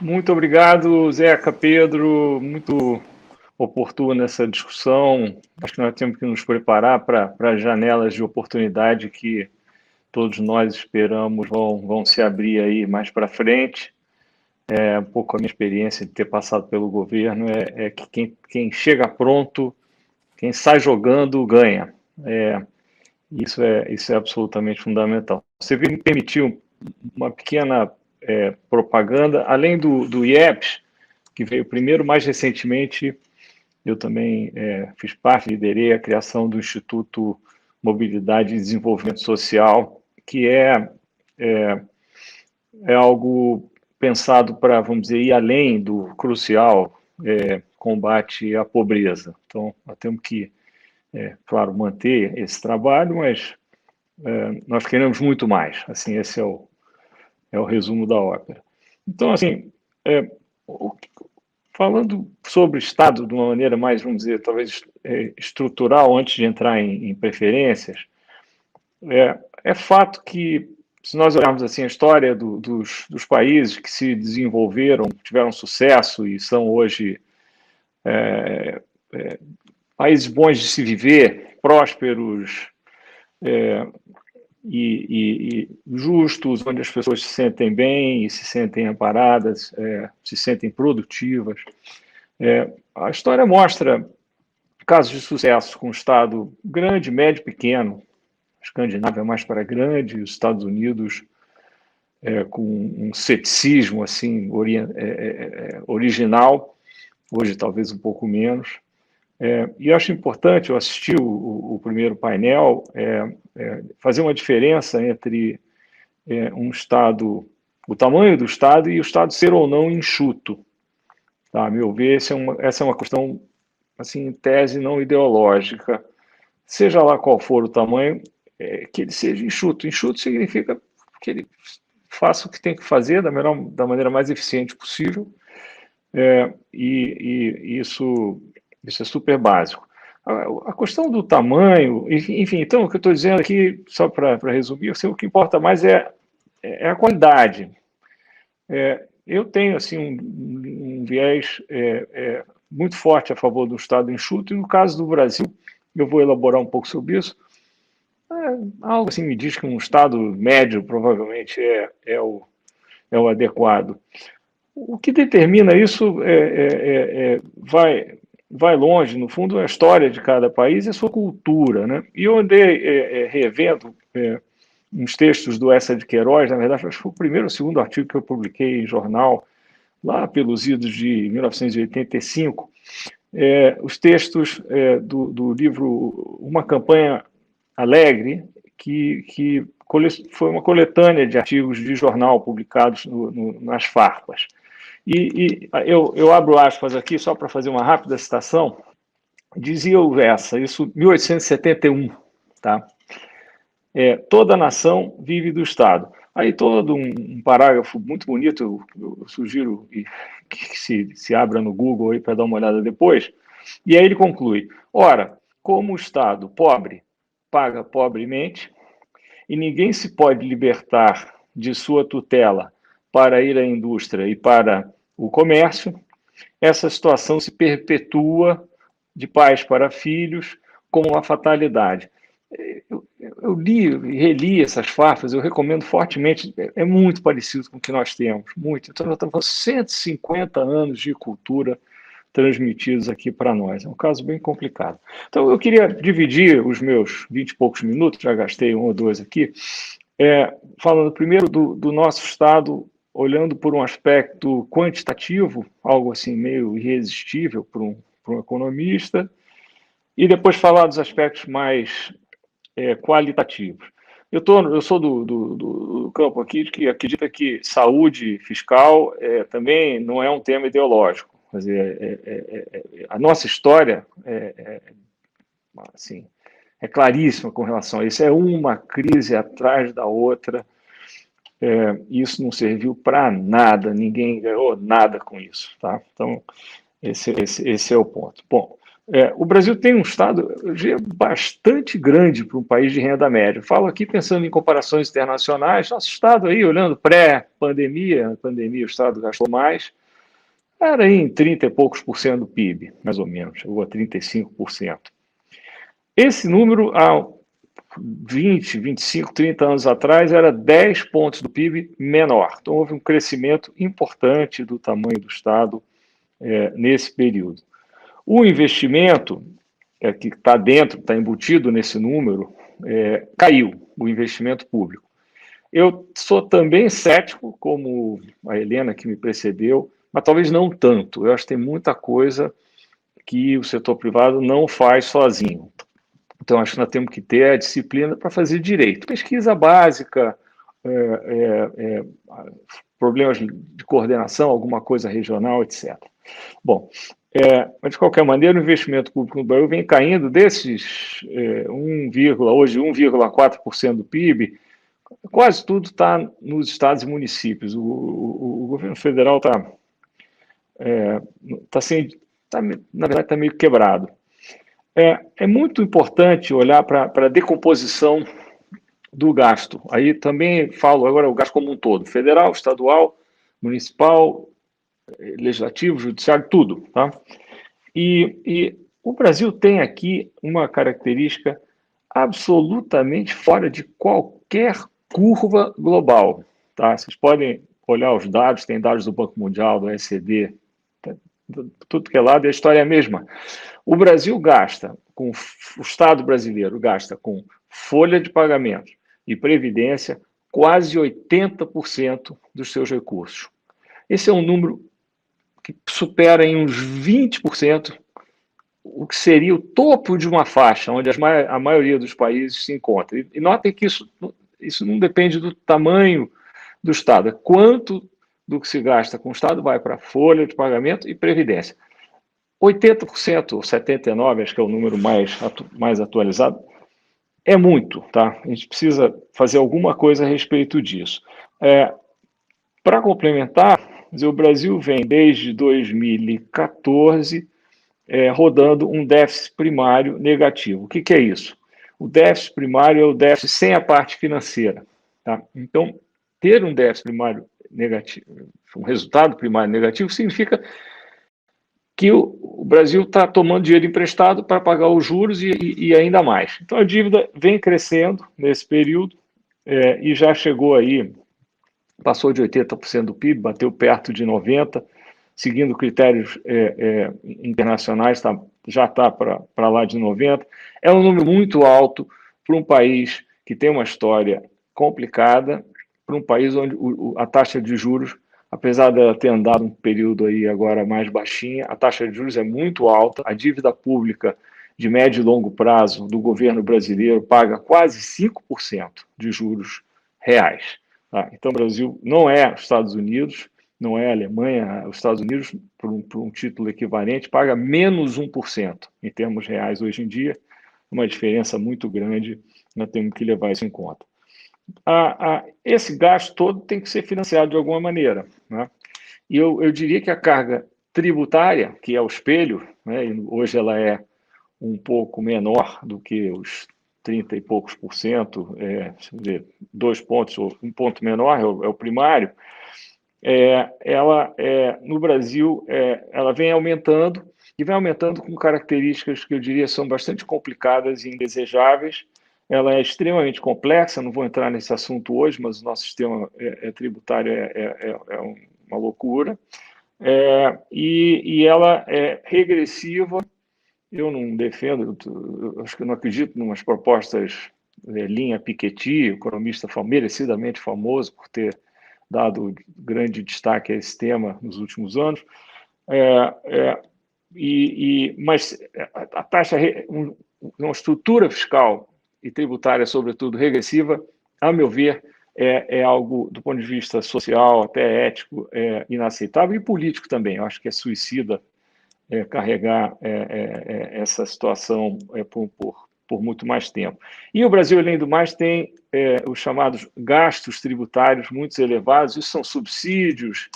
Muito obrigado, Zeca, Pedro, muito oportuna essa discussão. Acho que nós temos que nos preparar para as janelas de oportunidade que todos nós esperamos vão se abrir aí mais para frente. Um pouco a minha experiência de ter passado pelo governo é que quem chega pronto, quem sai jogando, ganha. É, isso é absolutamente fundamental. Você me permitiu uma pequena propaganda, além do IEPS, que veio primeiro, mais recentemente, eu também fiz parte, liderei a criação do Instituto Mobilidade e Desenvolvimento Social, que é algo pensado para, vamos dizer, ir além do crucial combate à pobreza. Então, nós temos que, claro, manter esse trabalho, mas nós queremos muito mais. Assim, esse é o resumo da ópera. Então, assim, é, falando sobre o Estado de uma maneira mais, vamos dizer, talvez estrutural, antes de entrar em preferências, é fato que, se nós olharmos assim a história dos países que se desenvolveram, tiveram sucesso e são hoje países bons de se viver, prósperos e justos, onde as pessoas se sentem bem e se sentem amparadas, se sentem produtivas. A história mostra casos de sucesso com Estado grande, médio, pequeno. A Escandinávia é mais para grande, os Estados Unidos com um ceticismo assim original, hoje talvez um pouco menos. E acho importante, eu assisti o primeiro painel, fazer uma diferença entre um Estado, o tamanho do Estado e o Estado ser ou não enxuto. Tá? A meu ver, essa é uma questão, assim, em tese não ideológica. Seja lá qual for o tamanho, que ele seja enxuto. Enxuto significa que ele faça o que tem que fazer da maneira mais eficiente possível, e isso é super básico. A questão do tamanho, enfim, então o que eu estou dizendo aqui, só para resumir, assim, o que importa mais é a qualidade. Eu tenho assim um viés muito forte a favor do Estado enxuto, e no caso do Brasil, eu vou elaborar um pouco sobre isso. Algo assim me diz que um Estado médio provavelmente é o adequado. O que determina isso vai longe, no fundo, é a história de cada país e a sua cultura. Né? E eu andei revendo uns textos do Essa de Queiroz, na verdade, acho que foi o primeiro ou segundo artigo que eu publiquei em jornal, lá pelos idos de 1985, os textos do livro Uma Campanha Alegre, que foi uma coletânea de artigos de jornal publicados nas farpas. Eu abro aspas aqui só para fazer uma rápida citação. Dizia o Essa, isso 1871, tá? Toda nação vive do Estado. Aí todo um parágrafo muito bonito, eu sugiro que se abra no Google aí para dar uma olhada depois. E aí ele conclui: ora, como o Estado pobre paga pobremente, e ninguém se pode libertar de sua tutela para ir à indústria e para o comércio, essa situação se perpetua de pais para filhos como uma fatalidade. Eu li e reli essas farpas, eu recomendo fortemente, é muito parecido com o que nós temos, muito. Então, nós estamos com 150 anos de cultura transmitidos aqui para nós. É um caso bem complicado. Então, eu queria dividir os meus 20 e poucos minutos, já gastei um ou dois aqui, falando primeiro do nosso Estado, olhando por um aspecto quantitativo, algo assim meio irresistível para um economista, e depois falar dos aspectos mais qualitativos. Eu sou do campo aqui de que acredita que saúde fiscal também não é um tema ideológico. Quer dizer, a nossa história assim, é claríssima com relação a isso. É uma crise atrás da outra. Isso não serviu para nada, ninguém ganhou nada com isso. Tá? Então, esse é o ponto. Bom, O Brasil tem um estado bastante grande para um país de renda média. Falo aqui pensando em comparações internacionais. Nosso estado aí, olhando pré-pandemia, na pandemia o estado gastou mais, era aí em 30 e poucos por cento do PIB, mais ou menos, chegou a 35%. Esse número, há 20, 25, 30 anos atrás, era 10 pontos do PIB menor. Então, houve um crescimento importante do tamanho do estado nesse período. O investimento, que está dentro, está embutido nesse número, caiu, o investimento público. Eu sou também cético, como a Helena que me precedeu, mas talvez não tanto. Eu acho que tem muita coisa que o setor privado não faz sozinho. Então, acho que nós temos que ter a disciplina para fazer direito. Pesquisa básica, problemas de coordenação, alguma coisa regional, etc. Bom, mas de qualquer maneira, o investimento público no Brasil vem caindo desses hoje 1,4% do PIB, quase tudo está nos estados e municípios. O governo federal na verdade, está meio quebrado. É muito importante olhar para a decomposição do gasto. Aí também falo agora o gasto como um todo, federal, estadual, municipal, legislativo, judiciário, tudo. Tá? E o Brasil tem aqui uma característica absolutamente fora de qualquer curva global. Tá? Vocês podem olhar os dados, tem dados do Banco Mundial, do OECD, tudo que é lado, e a história é a mesma. O Brasil gasta, o Estado brasileiro gasta com folha de pagamento e previdência quase 80% dos seus recursos. Esse é um número que supera em uns 20% o que seria o topo de uma faixa, onde a maioria dos países se encontra. E notem que isso não depende do tamanho do Estado, é quanto do que se gasta com o Estado vai para folha de pagamento e previdência. 80% ou 79%, acho que é o número mais atualizado, é muito, tá? A gente precisa fazer alguma coisa a respeito disso. Para complementar, o Brasil vem desde 2014 rodando um déficit primário negativo. O que é isso? O déficit primário é o déficit sem a parte financeira. Tá? Então, ter um déficit primário negativo, um resultado primário negativo, significa que o Brasil está tomando dinheiro emprestado para pagar os juros e ainda mais. Então, a dívida vem crescendo nesse período e já chegou aí, passou de 80% do PIB, bateu perto de 90%, seguindo critérios internacionais, já está para lá de 90%. É um número muito alto para um país que tem uma história complicada, para um país onde a taxa de juros, apesar dela ter andado um período aí agora mais baixinha, a taxa de juros é muito alta, a dívida pública de médio e longo prazo do governo brasileiro paga quase 5% de juros reais. Tá? Então, o Brasil não é os Estados Unidos, não é a Alemanha, os Estados Unidos, por um título equivalente, paga menos 1% em termos reais hoje em dia, uma diferença muito grande, nós temos que levar isso em conta. Esse gasto todo tem que ser financiado de alguma maneira. Né? E eu diria que a carga tributária, que é o espelho, né, e hoje ela é um pouco menor do que os 30 e poucos por cento, 2 pontos, ou um ponto menor, é o primário, ela, no Brasil, ela vem aumentando, e vem aumentando com características que eu diria são bastante complicadas e indesejáveis. Ela é extremamente complexa, não vou entrar nesse assunto hoje, mas o nosso sistema tributário é uma loucura. E ela é regressiva. Eu não defendo, eu acho que eu não acredito em umas propostas linha Piketty, economista merecidamente famoso por ter dado grande destaque a esse tema nos últimos anos. Mas a taxa, uma estrutura fiscal e tributária, sobretudo regressiva, a meu ver, é algo, do ponto de vista social, até ético, inaceitável, e político também. Eu acho que é suicida carregar essa situação por muito mais tempo. E o Brasil, além do mais, tem os chamados gastos tributários muito elevados, isso são subsídios,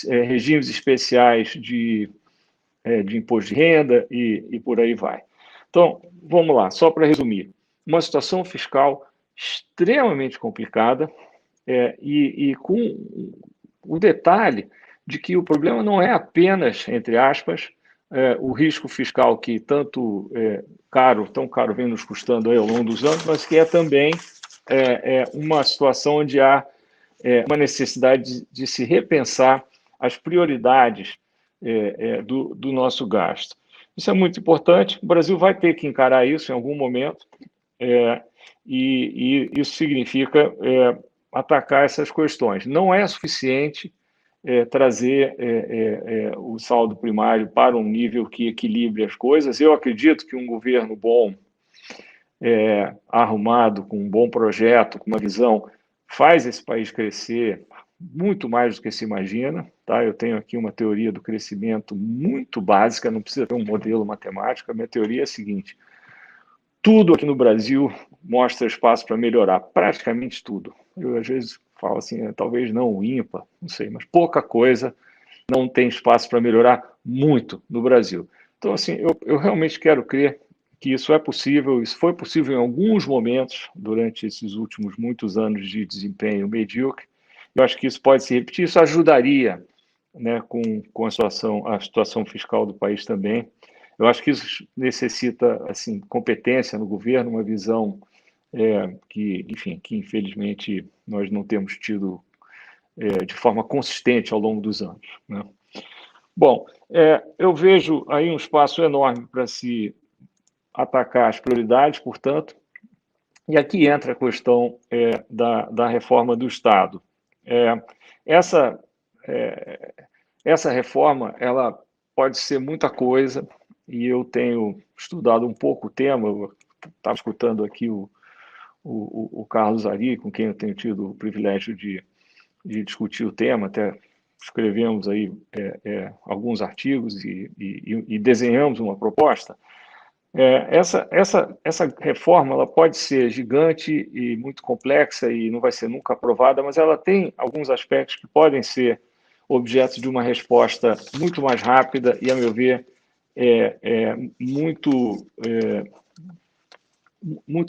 regimes especiais de de imposto de renda e por aí vai. Então, vamos lá, só para resumir. Uma situação fiscal extremamente complicada e com o detalhe de que o problema não é apenas, entre aspas, o risco fiscal que tanto tão caro vem nos custando aí ao longo dos anos, mas que é também uma situação onde há uma necessidade de se repensar as prioridades do nosso gasto. Isso é muito importante. O Brasil vai ter que encarar isso em algum momento, e isso significa atacar essas questões. Não é suficiente trazer o saldo primário para um nível que equilibre as coisas. Eu acredito que um governo bom, arrumado, com um bom projeto, com uma visão, faz esse país crescer muito mais do que se imagina. Tá? Eu tenho aqui uma teoria do crescimento muito básica, não precisa ter um modelo matemático. A minha teoria é a seguinte: tudo aqui no Brasil mostra espaço para melhorar, praticamente tudo. Eu, às vezes, falo assim, talvez não o ímpar, não sei, mas pouca coisa não tem espaço para melhorar muito no Brasil. Então, assim, eu realmente quero crer que isso é possível, isso foi possível em alguns momentos durante esses últimos muitos anos de desempenho medíocre. Eu acho que isso pode se repetir, isso ajudaria, né, com a situação fiscal do país também. Eu acho que isso necessita, assim, competência no governo, uma visão enfim, que infelizmente nós não temos tido de forma consistente ao longo dos anos, né? Bom, eu vejo aí um espaço enorme para se atacar as prioridades, portanto, e aqui entra a questão da reforma do Estado. Essa, essa reforma, ela pode ser muita coisa, e eu tenho estudado um pouco o tema. Eu estava escutando aqui o Carlos Ari, com quem eu tenho tido o privilégio de discutir o tema, até escrevemos aí alguns artigos e desenhamos uma proposta. Essa reforma, ela pode ser gigante e muito complexa e não vai ser nunca aprovada, mas ela tem alguns aspectos que podem ser objeto de uma resposta muito mais rápida e, a meu ver, muito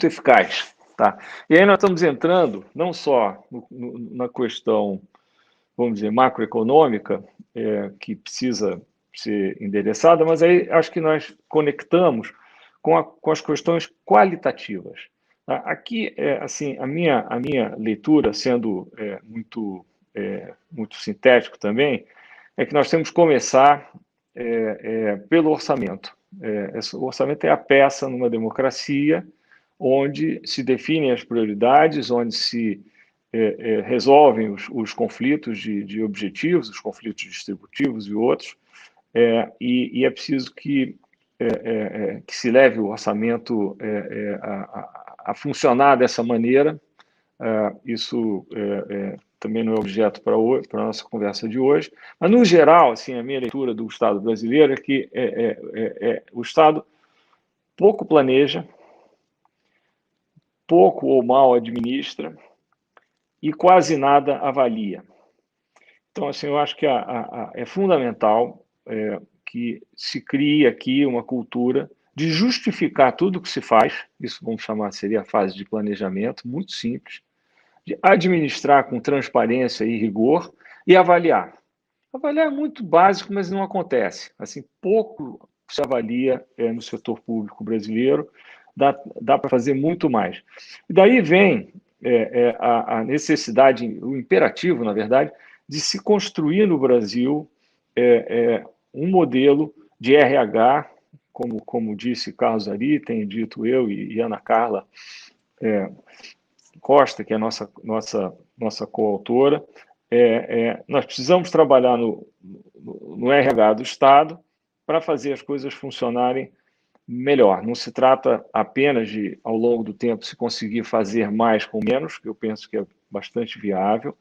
eficaz. Tá? E aí nós estamos entrando não só na questão, vamos dizer, macroeconômica, que precisa ser endereçada, mas aí acho que nós conectamos com as questões qualitativas. Tá? Aqui, assim, a minha leitura, sendo muito sintético também, é que nós temos que começar pelo orçamento. O orçamento é a peça numa democracia onde se definem as prioridades, onde se resolvem os conflitos de objetivos, os conflitos distributivos e outros, e é preciso que se leve o orçamento a funcionar dessa maneira. Isso também não é objeto para a nossa conversa de hoje, mas, no geral, assim, a minha leitura do Estado brasileiro é que o Estado pouco planeja, pouco ou mal administra e quase nada avalia. Então, assim, eu acho que é fundamental que se crie aqui uma cultura de justificar tudo o que se faz, isso vamos chamar, seria a fase de planejamento, muito simples, de administrar com transparência e rigor e avaliar. Avaliar é muito básico, mas não acontece. Assim, pouco se avalia no setor público brasileiro, dá para fazer muito mais. E daí vem a necessidade, o imperativo, na verdade, de se construir no Brasil um modelo de RH, como disse Carlos Ari, tenho dito eu e Ana Carla Costa, que é a nossa coautora. Nós precisamos trabalhar no RH do Estado para fazer as coisas funcionarem melhor. Não se trata apenas de, ao longo do tempo, se conseguir fazer mais com menos, que eu penso que é bastante viável,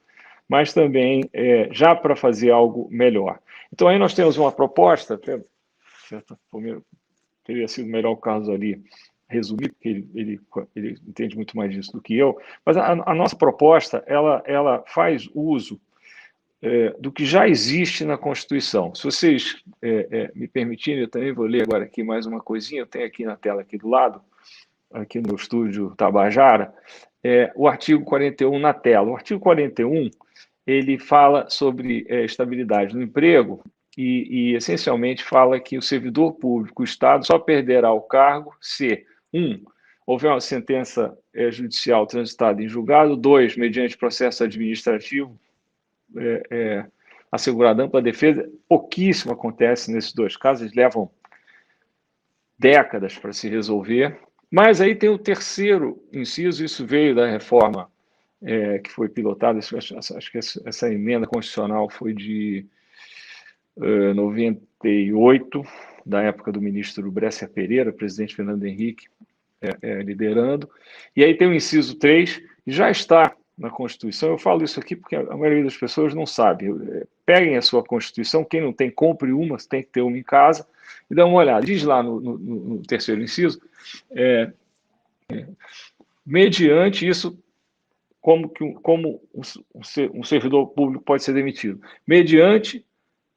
mas também já para fazer algo melhor. Então, aí nós temos uma proposta, até, teria sido melhor o Carlos ali resumir, porque ele entende muito mais disso do que eu, mas a nossa proposta, ela faz uso do que já existe na Constituição. Se vocês me permitirem, eu também vou ler agora aqui mais uma coisinha, eu tenho aqui na tela aqui do lado, aqui no estúdio Tabajara, o artigo 41 na tela. O artigo 41, ele fala sobre estabilidade no emprego e, essencialmente, fala que o servidor público, o Estado, só perderá o cargo se, houver uma sentença judicial transitada em julgado, 2, mediante processo administrativo, assegurada ampla defesa. Pouquíssimo acontece nesses dois casos, eles levam décadas para se resolver. Mas aí tem o terceiro inciso, isso veio da reforma que foi pilotada, acho que essa emenda constitucional foi de 98, da época do ministro Bresser Pereira, presidente Fernando Henrique liderando. E aí tem o inciso 3, já está na Constituição. Eu falo isso aqui porque a maioria das pessoas não sabe. Peguem a sua Constituição, quem não tem, compre uma, você tem que ter uma em casa, e dá uma olhada. Diz lá no terceiro inciso, mediante isso, como um servidor público pode ser demitido? Mediante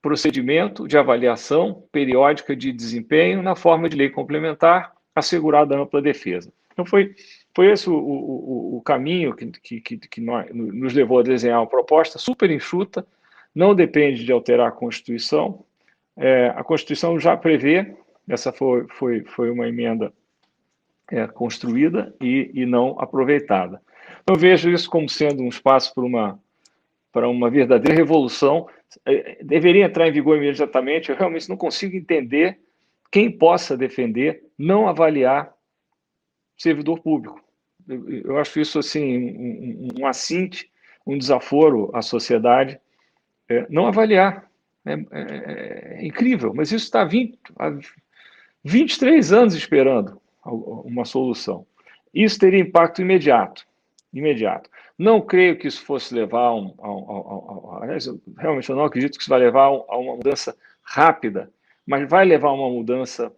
procedimento de avaliação periódica de desempenho na forma de lei complementar, assegurada ampla defesa. Então, foi esse o caminho que nos levou a desenhar uma proposta super enxuta, não depende de alterar a Constituição. A Constituição já prevê, essa foi uma emenda construída e não aproveitada. Eu vejo isso como sendo um espaço para uma verdadeira revolução. Deveria entrar em vigor imediatamente. Eu realmente não consigo entender quem possa defender não avaliar servidor público. Eu acho isso assim um assinte, um desaforo à sociedade. Não avaliar. É incrível, mas isso está há 23 anos esperando uma solução. Isso teria impacto imediato. Não creio que isso fosse levar realmente eu não acredito que isso vai levar a uma mudança rápida, mas vai levar a uma mudança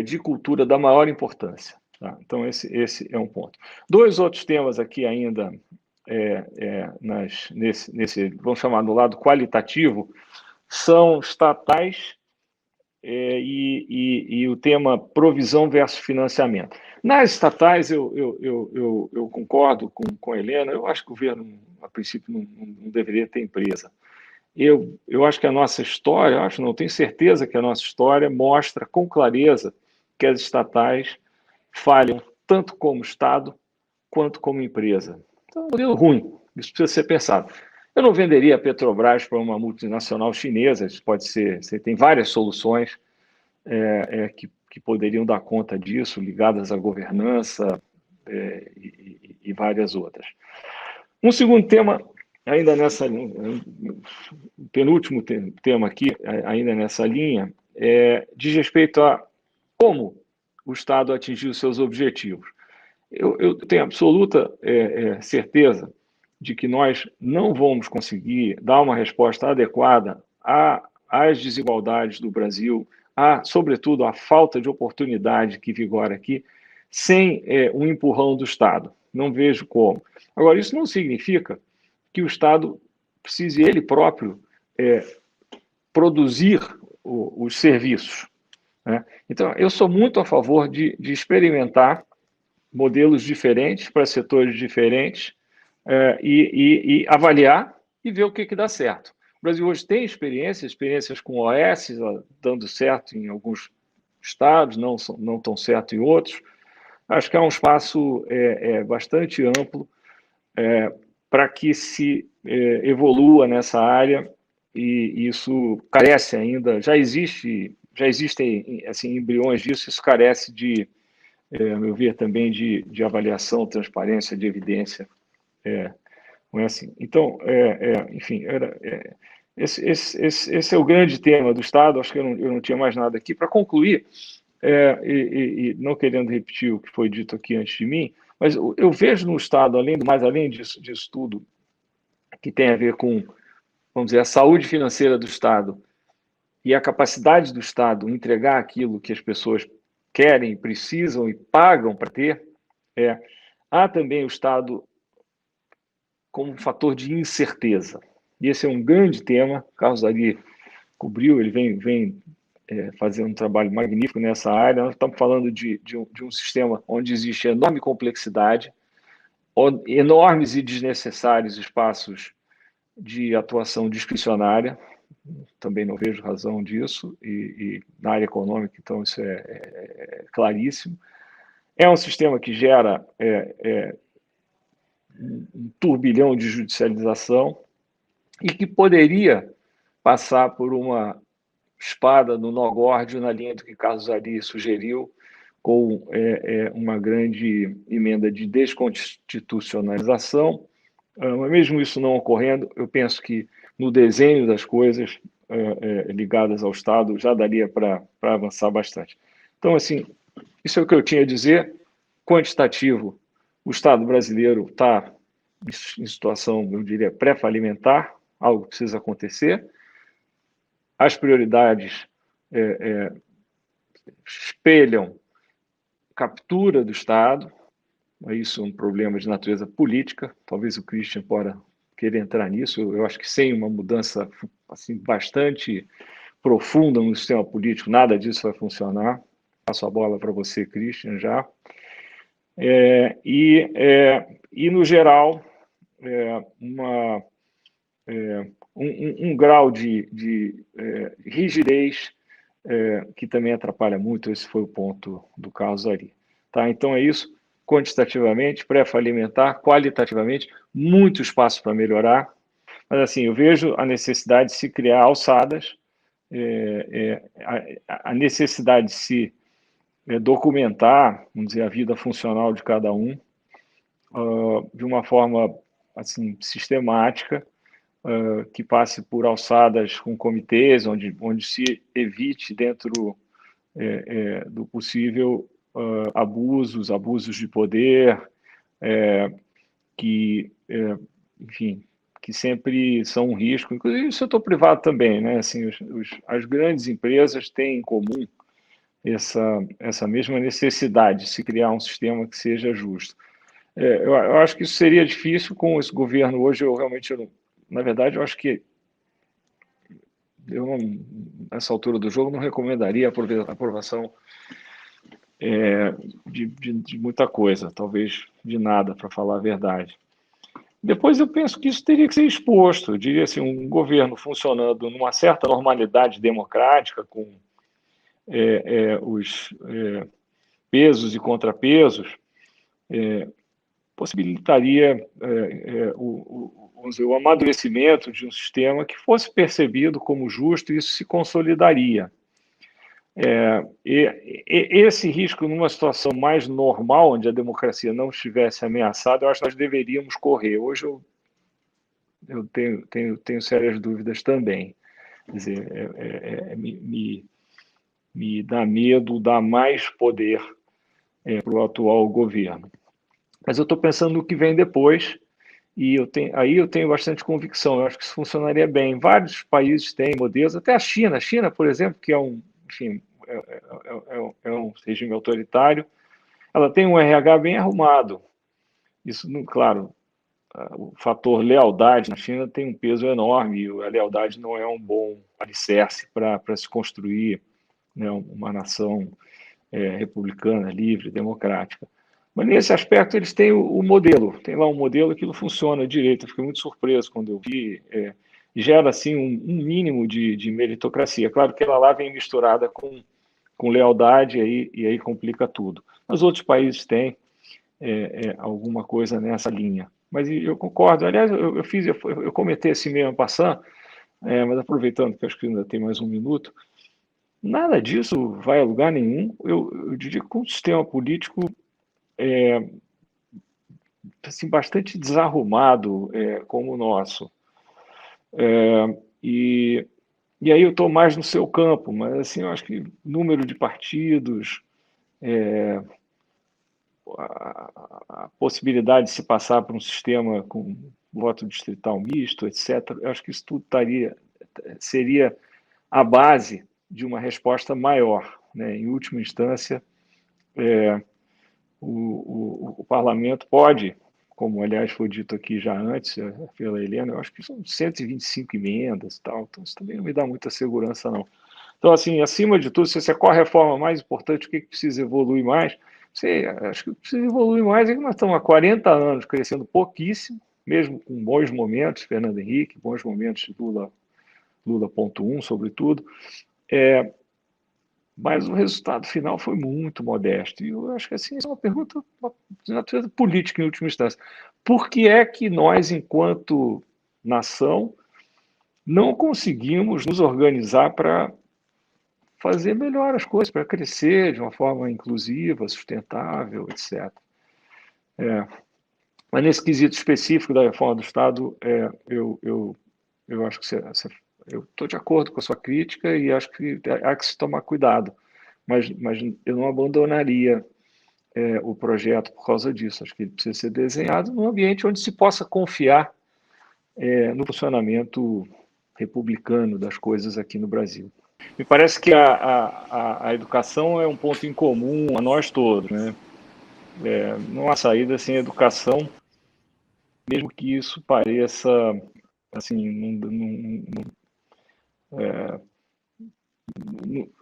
de cultura da maior importância. Tá? Então, esse é um ponto. Dois outros temas aqui ainda, nesse, vamos chamar do lado qualitativo, são estatais e o tema provisão versus financiamento. Nas estatais, eu concordo com a Helena, eu acho que o governo, a princípio, não deveria ter empresa. Eu acho que a nossa história, não tenho certeza que a nossa história mostra com clareza que as estatais falham tanto como Estado quanto como empresa. Então, é um modelo ruim, isso precisa ser pensado. Eu não venderia a Petrobras para uma multinacional chinesa, isso pode ser, você tem várias soluções que poderiam dar conta disso, ligadas à governança e várias outras. Um segundo tema, ainda penúltimo tema aqui, ainda nessa linha, diz respeito a como o Estado atingiu seus objetivos. Eu tenho absoluta certeza de que nós não vamos conseguir dar uma resposta adequada às desigualdades do Brasil, sobretudo, à falta de oportunidade que vigora aqui, sem um empurrão do Estado. Não vejo como. Agora, isso não significa que o Estado precise ele próprio produzir os serviços. Né? Então, eu sou muito a favor de experimentar modelos diferentes para setores diferentes e avaliar e ver o que dá certo. O Brasil hoje tem experiências com OS dando certo em alguns estados, não tão certo em outros. Acho que há um espaço bastante amplo para que se evolua nessa área e isso carece ainda, já existem assim, embriões disso, isso carece a meu ver, também de avaliação, transparência, de evidência. Não é assim? Então, enfim, esse é o grande tema do Estado. Acho que eu não tinha mais nada aqui. Para concluir, e não querendo repetir o que foi dito aqui antes de mim, mas eu vejo no Estado, além disso tudo, que tem a ver com, vamos dizer, a saúde financeira do Estado e a capacidade do Estado entregar aquilo que as pessoas querem, precisam e pagam para ter, há também o Estado como um fator de incerteza. e esse é um grande tema. Carlos Ari cobriu, ele vem fazendo um trabalho magnífico nessa área. Nós estamos falando de um sistema onde existe enorme complexidade, enormes e desnecessários espaços de atuação discricionária, também não vejo razão disso, e na área econômica, então, isso é claríssimo. É um sistema que gera um turbilhão de judicialização e que poderia passar por uma espada no nó górdio, na linha do que Carlos Ari sugeriu, com uma grande emenda de desconstitucionalização. Mas mesmo isso não ocorrendo, eu penso que no desenho das coisas ligadas ao Estado já daria para avançar bastante. Então, assim, isso é o que eu tinha a dizer. Quantitativo, o Estado brasileiro está em situação, eu diria, pré-falimentar, algo precisa acontecer. As prioridades espelham captura do Estado, isso é um problema de natureza política, talvez o Christian possa querer entrar nisso. Eu acho que sem uma mudança assim, bastante profunda no sistema político, nada disso vai funcionar. Passo a bola para você, Christian, já. E no geral, um grau de rigidez que também atrapalha muito. Esse foi o ponto do Carlos Ari. Tá? Então é isso, quantitativamente, pré-falimentar, qualitativamente, muito espaço para melhorar, mas assim, eu vejo a necessidade de se criar alçadas, a necessidade de se documentar, vamos dizer, a vida funcional de cada um, de uma forma assim, sistemática, que passe por alçadas com comitês, onde se evite, dentro do possível, abusos de poder, que, enfim, que sempre são um risco, inclusive o setor privado também, né? Assim, as grandes empresas têm em comum essa mesma necessidade de se criar um sistema que seja justo. Eu acho que isso seria difícil com esse governo hoje. Na verdade, eu acho que nessa altura do jogo, não recomendaria a aprovação de muita coisa, talvez de nada, para falar a verdade. Depois eu penso que isso teria que ser exposto. Eu diria assim, um governo funcionando numa certa normalidade democrática, com os pesos e contrapesos, possibilitaria vamos dizer, o amadurecimento de um sistema que fosse percebido como justo, e isso se consolidaria. Esse risco, numa situação mais normal, onde a democracia não estivesse ameaçada, eu acho que nós deveríamos correr. Hoje eu tenho sérias dúvidas também. Quer dizer, me dá medo dar mais poder para o atual governo. Mas eu estou pensando no que vem depois, e aí eu tenho bastante convicção. Eu acho que isso funcionaria bem. Vários países têm modelos, até a China. A China, por exemplo, que é um regime autoritário, ela tem um RH bem arrumado. Isso, claro, o fator lealdade na China tem um peso enorme, e a lealdade não é um bom alicerce para se construir, né, uma nação republicana, livre, democrática. Mas nesse aspecto eles têm o modelo, tem lá um modelo que não funciona direito. Eu fiquei muito surpreso quando eu vi, e gera assim um mínimo de meritocracia. Claro que ela lá vem misturada com lealdade, e aí complica tudo. Mas outros países têm alguma coisa nessa linha. Mas eu concordo. Aliás, eu comentei assim mesmo passando, mas aproveitando que acho que ainda tem mais um minuto, nada disso vai a lugar nenhum. Eu diria que com um sistema político assim, bastante desarrumado como o nosso. E aí eu estou mais no seu campo, mas assim, eu acho que número de partidos, a possibilidade de se passar por um sistema com voto distrital misto, etc., eu acho que isso tudo seria a base de uma resposta maior, né? Em última instância, o parlamento pode como aliás foi dito aqui já antes pela Helena, eu acho que são 125 emendas e tal, então isso também não me dá muita segurança, não. Então, assim, acima de tudo, se qual a reforma mais importante, o que precisa evoluir mais? Acho que precisa evoluir mais é que nós estamos há 40 anos crescendo pouquíssimo, mesmo com bons momentos, Fernando Henrique, bons momentos de Lula.1, sobretudo, mas o resultado final foi muito modesto. E eu acho que assim, é uma pergunta de natureza política, em última instância. Por que é que nós, enquanto nação, não conseguimos nos organizar para fazer melhor as coisas, para crescer de uma forma inclusiva, sustentável, etc. Mas nesse quesito específico da reforma do Estado, eu acho que eu estou de acordo com a sua crítica e acho que há que se tomar cuidado, mas eu não abandonaria o projeto por causa disso. Acho que ele precisa ser desenhado num ambiente onde se possa confiar no funcionamento republicano das coisas aqui no Brasil. Me parece que a educação é um ponto em comum a nós todos, né? Não há saída sem educação, mesmo que isso pareça assim,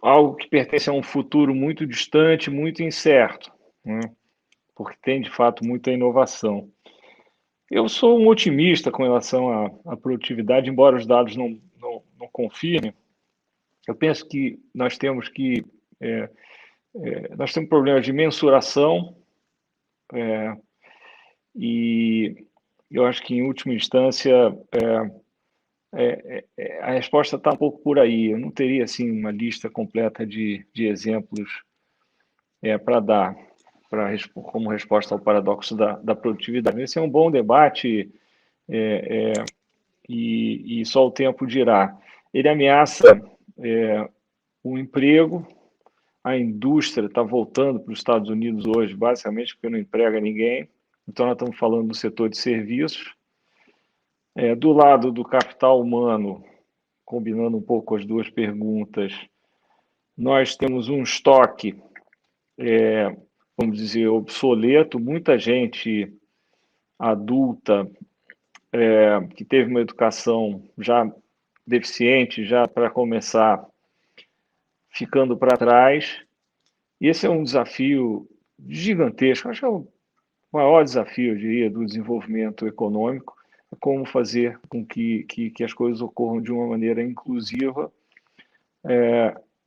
algo que pertence a um futuro muito distante, muito incerto, né? Porque tem de fato muita inovação. Eu sou um otimista com relação à produtividade, embora os dados não confirmem. Eu penso que nós temos problemas de mensuração, e eu acho que, em última instância, a resposta está um pouco por aí. Eu não teria assim uma lista completa de exemplos para dar como resposta ao paradoxo da produtividade. Esse é um bom debate, e só o tempo dirá. Ele ameaça o emprego. A indústria está voltando para os Estados Unidos hoje, basicamente porque não emprega ninguém. Então, nós estamos falando do setor de serviços. Do lado do capital humano, combinando um pouco as duas perguntas, nós temos um estoque, vamos dizer, obsoleto. Muita gente adulta que teve uma educação já deficiente, já para começar, ficando para trás. E esse é um desafio gigantesco. Acho que é o maior desafio, eu diria, do desenvolvimento econômico, é como fazer com que as coisas ocorram de uma maneira inclusiva.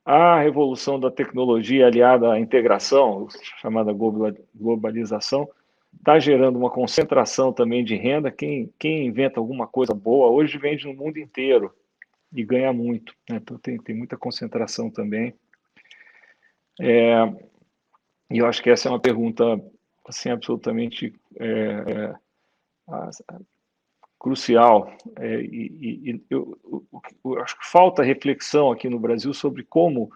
A revolução da tecnologia aliada à integração, chamada globalização, está gerando uma concentração também de renda. Quem inventa alguma coisa boa hoje vende no mundo inteiro e ganha muito, né? Então tem muita concentração também. E eu acho que essa é uma pergunta assim, absolutamente crucial. Eu acho que falta reflexão aqui no Brasil sobre como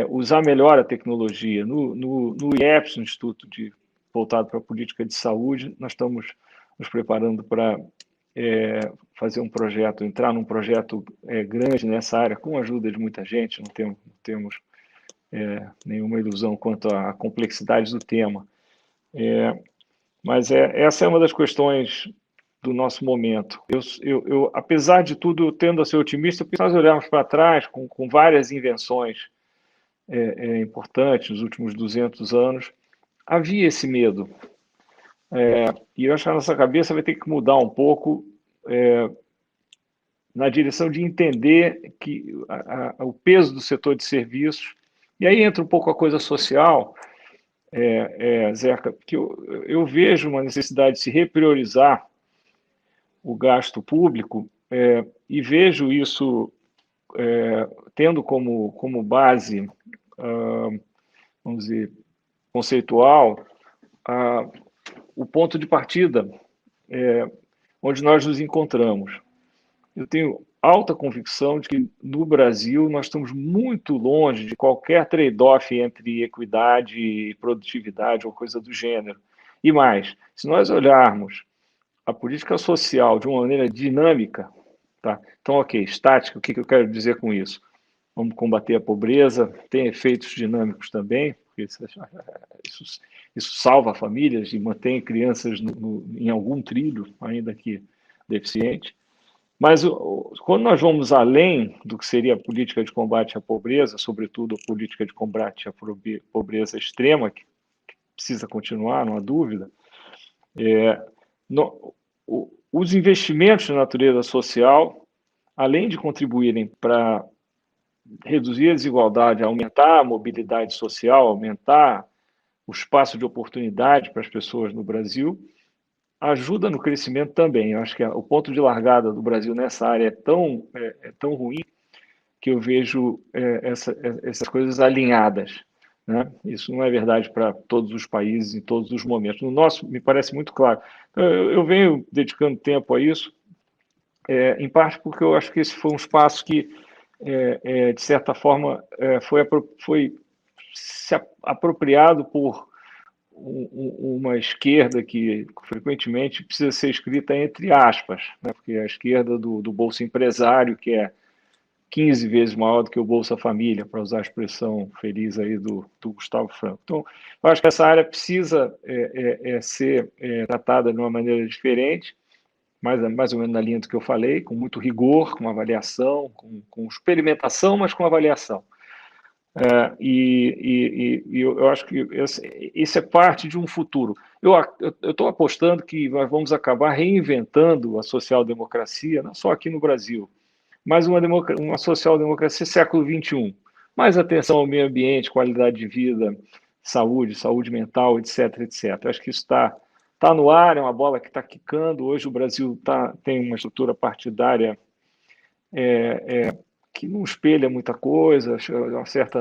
usar melhor a tecnologia. No IEPS, no Instituto voltado para a Política de Saúde, nós estamos nos preparando para fazer um projeto, entrar num projeto grande nessa área, com a ajuda de muita gente. Não temos nenhuma ilusão quanto à complexidade do tema. Mas essa é uma das questões do nosso momento. Eu, apesar de tudo, tendo a ser otimista, porque nós olharmos para trás com várias invenções importantes nos últimos 200 anos, havia esse medo. E eu acho que a nossa cabeça vai ter que mudar um pouco na direção de entender que o peso do setor de serviços, e aí entra um pouco a coisa social, Zeca, que eu vejo uma necessidade de se repriorizar o gasto público, e vejo isso tendo como base, vamos dizer, conceitual, o ponto de partida onde nós nos encontramos. Eu tenho alta convicção de que no Brasil nós estamos muito longe de qualquer trade-off entre equidade e produtividade ou coisa do gênero. E mais, se nós olharmos a política social de uma maneira dinâmica, tá? Então, ok, estática, o que eu quero dizer com isso? Vamos combater a pobreza, tem efeitos dinâmicos também, porque isso salva famílias e mantém crianças em algum trilho, ainda que deficiente. Mas quando nós vamos além do que seria a política de combate à pobreza, sobretudo a política de combate à pobreza extrema, que precisa continuar, não há dúvida, os investimentos na natureza social, além de contribuírem para reduzir a desigualdade, aumentar a mobilidade social, aumentar o espaço de oportunidade para as pessoas no Brasil, ajuda no crescimento também. Eu acho que o ponto de largada do Brasil nessa área é tão ruim que eu vejo essas coisas alinhadas. Né? Isso não é verdade para todos os países, em todos os momentos. No nosso, me parece muito claro. Eu venho dedicando tempo a isso, em parte porque eu acho que esse foi um espaço que, de certa forma, foi se apropriado por uma esquerda que frequentemente precisa ser escrita entre aspas, né? Porque a esquerda do Bolsa Empresário, que é 15 vezes maior do que o Bolsa Família, para usar a expressão feliz aí do Gustavo Franco. Então, eu acho que essa área precisa ser tratada de uma maneira diferente, mais ou menos na linha do que eu falei, com muito rigor, com avaliação, com experimentação, mas com avaliação. E eu acho que isso é parte de um futuro. Eu estou apostando que nós vamos acabar reinventando a social-democracia, não só aqui no Brasil, mas uma social-democracia século XXI. Mais atenção ao meio ambiente, qualidade de vida, saúde mental, etc, etc. Eu acho que isso está no ar, é uma bola que está quicando. Hoje o Brasil tem uma estrutura partidária que não espelha muita coisa,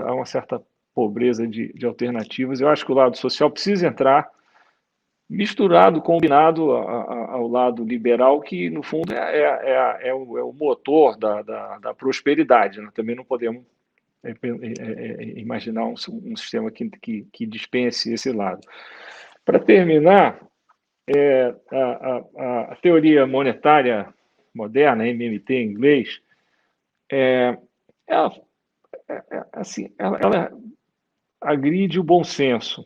há uma certa pobreza de alternativas. Eu acho que o lado social precisa entrar misturado, combinado ao lado liberal, que, no fundo, é o motor da prosperidade. Né? Também não podemos imaginar um sistema que dispense esse lado. Para terminar, a teoria monetária moderna, MMT em inglês, ela, assim, ela agride o bom senso.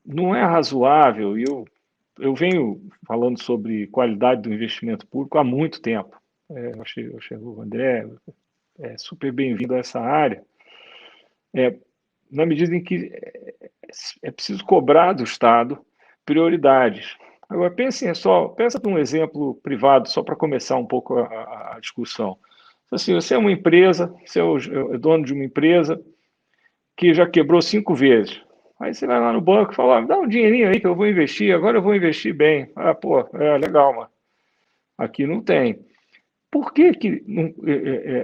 Não é razoável, e eu venho falando sobre qualidade do investimento público há muito tempo. Eu achei o André super bem-vindo a essa área, na medida em que é preciso cobrar do Estado prioridades. Agora, pensa num exemplo privado, só para começar um pouco a discussão. Assim, você é uma empresa, você é dono de uma empresa que já quebrou 5 vezes. Aí você vai lá no banco e fala, dá um dinheirinho aí que eu vou investir, agora eu vou investir bem. Legal, mas aqui não tem. Por que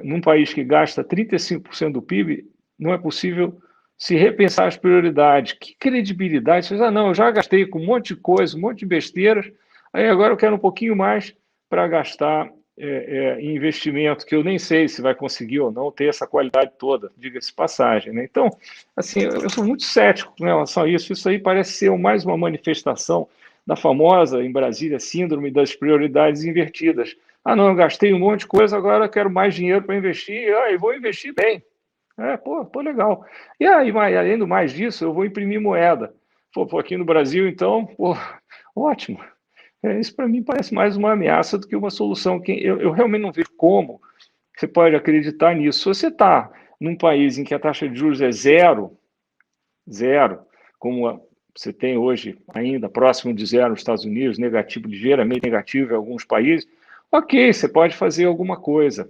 num país que gasta 35% do PIB, não é possível se repensar as prioridades? Que credibilidade? Você diz, não, eu já gastei com um monte de coisa, um monte de besteiras, aí agora eu quero um pouquinho mais para gastar em investimento, que eu nem sei se vai conseguir ou não ter essa qualidade toda, diga-se passagem. Né? Então, assim, eu sou muito cético com relação a isso. Isso aí parece ser mais uma manifestação da famosa, em Brasília, síndrome das prioridades invertidas. Não, eu gastei um monte de coisa, agora eu quero mais dinheiro para investir, e vou investir bem. Legal. E aí, além do mais disso, eu vou imprimir moeda. Aqui no Brasil, então, ótimo. Isso para mim parece mais uma ameaça do que uma solução. Eu realmente não vejo como você pode acreditar nisso. Se você está num país em que a taxa de juros é zero, como você tem hoje ainda, próximo de zero nos Estados Unidos, negativo, ligeiramente negativo em alguns países, ok, você pode fazer alguma coisa.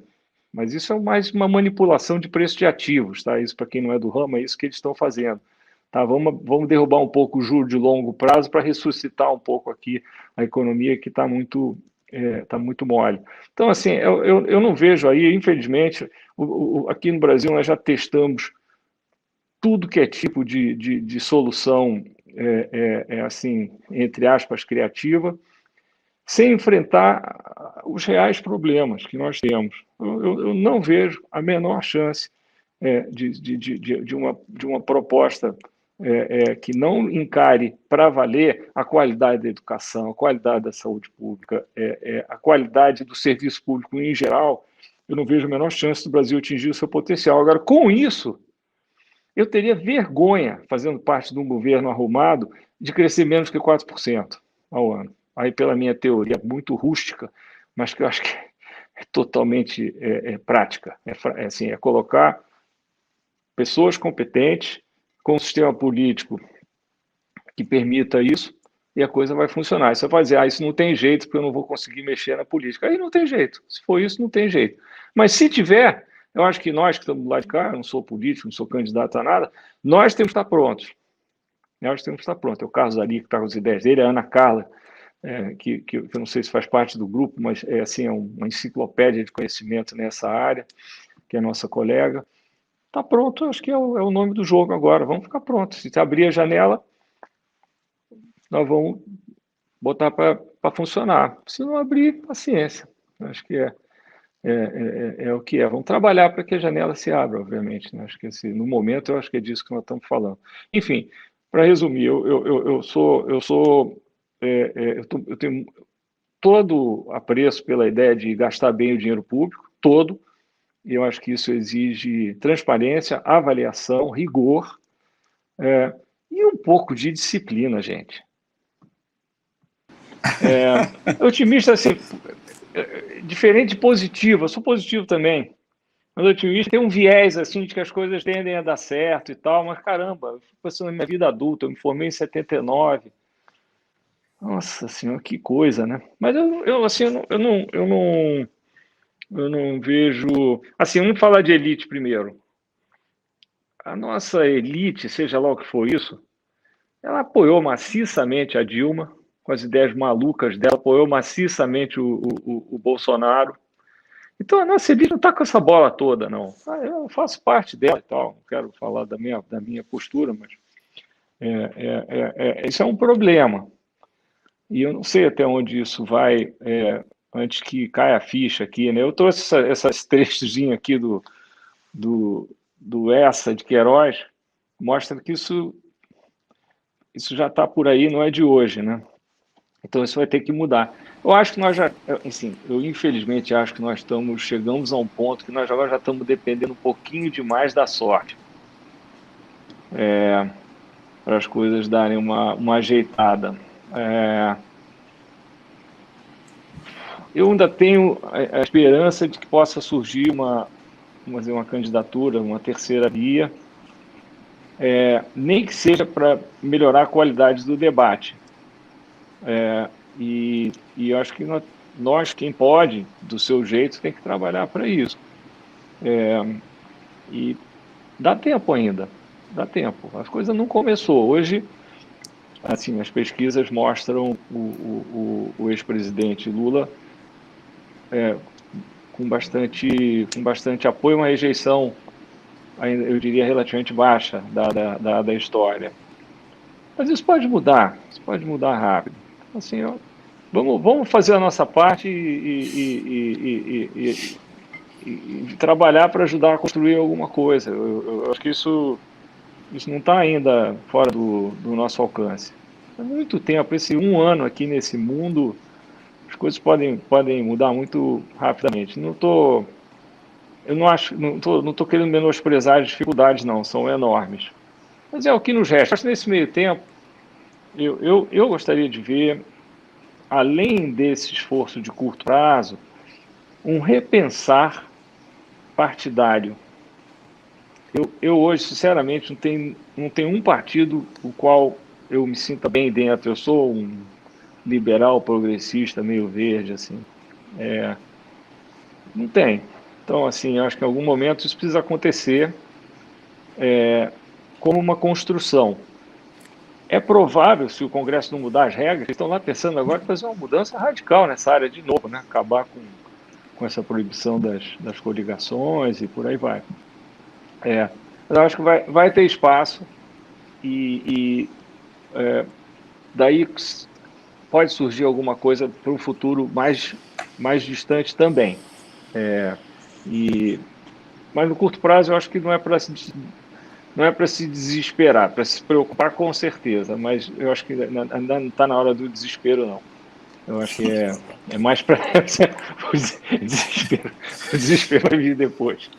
Mas isso é mais uma manipulação de preço de ativos, tá? Isso, para quem não é do ramo, é isso que eles estão fazendo. Tá? Vamos derrubar um pouco o juro de longo prazo para ressuscitar um pouco aqui a economia que está muito mole. Então, assim, eu não vejo aí, infelizmente, aqui no Brasil nós já testamos tudo que é tipo de solução, assim, entre aspas, criativa, sem enfrentar os reais problemas que nós temos. Eu não vejo a menor chance de uma proposta que não encare para valer a qualidade da educação, a qualidade da saúde pública, a qualidade do serviço público em geral. Eu não vejo a menor chance do Brasil atingir o seu potencial. Agora, com isso, eu teria vergonha, fazendo parte de um governo arrumado, de crescer menos que 4% ao ano. Aí, pela minha teoria muito rústica, mas que eu acho que é totalmente prática, assim, é colocar pessoas competentes com um sistema político que permita isso e a coisa vai funcionar. Você vai dizer, isso não tem jeito porque eu não vou conseguir mexer na política. Aí não tem jeito. Se for isso, não tem jeito. Mas se tiver, eu acho que nós que estamos do lado de cá, eu não sou político, não sou candidato a nada, nós temos que estar prontos. Nós temos que estar prontos. É o Carlos Ari que está com as ideias dele, a Ana Carla, que eu não sei se faz parte do grupo, mas assim, é uma enciclopédia de conhecimento nessa área, que é a nossa colega. Está pronto, acho que é o nome do jogo agora. Vamos ficar prontos. Se abrir a janela, nós vamos botar para funcionar. Se não abrir, paciência. Acho que é o que é. Vamos trabalhar para que a janela se abra, obviamente. Né? Acho que no momento, eu acho que é disso que nós estamos falando. Enfim, para resumir, eu tenho todo apreço pela ideia de gastar bem o dinheiro público, todo, e eu acho que isso exige transparência, avaliação, rigor, e um pouco de disciplina, gente. Otimista, assim, diferente de positivo, eu sou positivo também, mas otimista tem um viés, assim, de que as coisas tendem a dar certo e tal, mas caramba, eu fico pensando na minha vida adulta, eu me formei em 79, nossa senhora, que coisa, né? Mas eu não vejo, assim, vamos falar de elite primeiro. A nossa elite, seja lá o que for isso, ela apoiou maciçamente a Dilma, com as ideias malucas dela, apoiou maciçamente o Bolsonaro. Então a nossa elite não está com essa bola toda, não. Eu faço parte dela e tal, não quero falar da minha postura, mas isso é um problema. E eu não sei até onde isso vai, antes que caia a ficha aqui, né? Eu trouxe essas trechozinhos aqui do Essa de Queiroz, mostra que isso já está por aí, não é de hoje, né? Então isso vai ter que mudar. Eu acho que nós já, assim, eu infelizmente acho que chegamos a um ponto que nós agora já estamos dependendo um pouquinho demais da sorte, para as coisas darem uma ajeitada. Eu ainda tenho a esperança de que possa surgir uma candidatura, uma terceira via, nem que seja para melhorar a qualidade do debate. E eu acho que nós, quem pode, do seu jeito, tem que trabalhar para isso. E dá tempo ainda, dá tempo. A coisa não começou. Hoje, assim, as pesquisas mostram o ex-presidente Lula com bastante apoio, uma rejeição, eu diria, relativamente baixa da história. Mas isso pode mudar rápido. Assim, vamos fazer a nossa parte e trabalhar para ajudar a construir alguma coisa. Eu acho que isso não está ainda fora do nosso alcance. Há muito tempo, esse um ano aqui nesse mundo, as coisas podem mudar muito rapidamente. Eu não estou querendo menosprezar as dificuldades, não, são enormes. Mas é o que nos resta. Acho que nesse meio tempo, eu gostaria de ver, além desse esforço de curto prazo, um repensar partidário. Eu hoje, sinceramente, não tenho um partido o qual eu me sinta bem dentro. Eu sou um liberal progressista, meio verde, assim. Não tem. Então, assim, acho que em algum momento isso precisa acontecer como uma construção. É provável, se o Congresso não mudar as regras, eles estão lá pensando agora em fazer uma mudança radical nessa área de novo, né? Acabar com essa proibição das coligações e por aí vai. Mas eu acho que vai ter espaço e daí pode surgir alguma coisa para um futuro mais distante também. Mas no curto prazo eu acho que não é para se desesperar, para se preocupar com certeza, mas eu acho que ainda não está na hora do desespero, não. Eu acho que é mais para o desespero. O desespero vai vir depois.